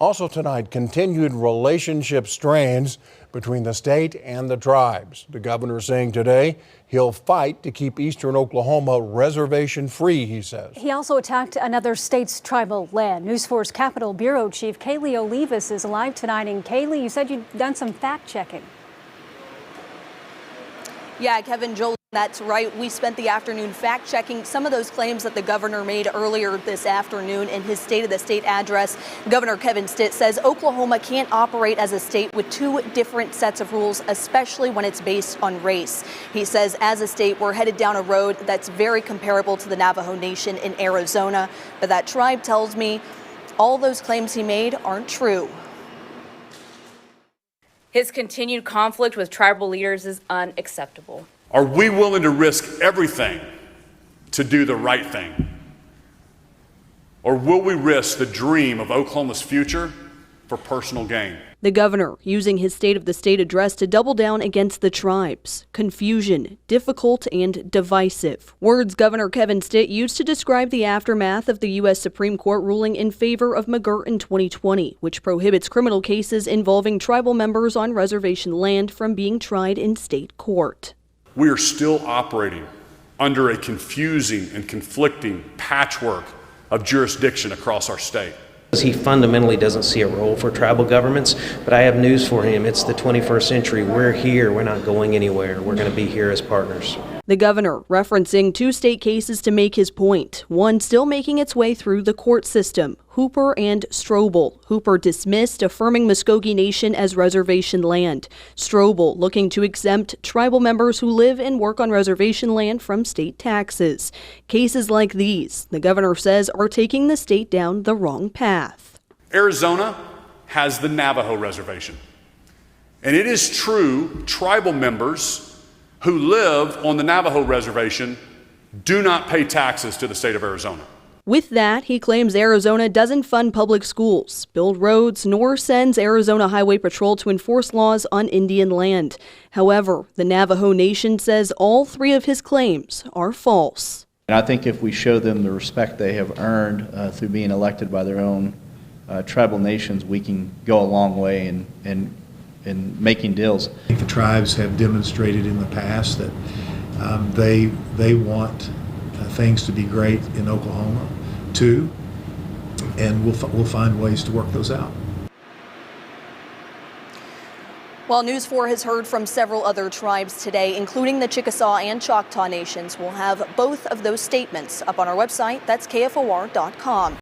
Also tonight, continued relationship strains between the state and the tribes. The governor saying today he'll fight to keep eastern Oklahoma reservation free, he says. He also attacked another state's tribal land. News 4's Capitol Bureau Chief Kaylee Olivas is live tonight. And Kaylee, you said you'd done some fact checking. Yeah, Kevin, Joel, that's right. We spent the afternoon fact-checking some of those claims that the governor made earlier this afternoon in his State of the State address. Governor Kevin Stitt says Oklahoma can't operate as a state with two different sets of rules, especially when it's based on race. He says as a state, we're headed down a road that's very comparable to the Navajo Nation in Arizona. But that tribe tells me all those claims he made aren't true. His continued conflict with tribal leaders is unacceptable. Are we willing to risk everything to do the right thing? Or will we risk the dream of Oklahoma's future for personal gain? The governor using his State of the State address to double down against the tribes. Confusion, difficult, and divisive. Words Governor Kevin Stitt used to describe the aftermath of the U.S. Supreme Court ruling in favor of McGirt in 2020, which prohibits criminal cases involving tribal members on reservation land from being tried in state court. We are still operating under a confusing and conflicting patchwork of jurisdiction across our state. He fundamentally doesn't see a role for tribal governments, but I have news for him. It's the 21st century. We're here. We're not going anywhere. We're going to be here as partners. The governor referencing two state cases to make his point, one still making its way through the court system, Hooper and Strobel. Hooper dismissed, affirming Muskogee Nation as reservation land. Strobel looking to exempt tribal members who live and work on reservation land from state taxes. Cases like these, the governor says, are taking the state down the wrong path. Arizona has the Navajo reservation. And it is true, tribal members who live on the Navajo reservation do not pay taxes to the state of Arizona. With that, he claims Arizona doesn't fund public schools, build roads, nor sends Arizona Highway Patrol to enforce laws on Indian land. However, the Navajo Nation says all three of his claims are false. And I think if we show them the respect they have earned through being elected by their own tribal nations, we can go a long way in making deals. I think the tribes have demonstrated in the past that they want things to be great in Oklahoma too, and we'll find ways to work those out. Well, News 4 has heard from several other tribes today, including the Chickasaw and Choctaw Nations. We'll have both of those statements up on our website. That's KFOR.com.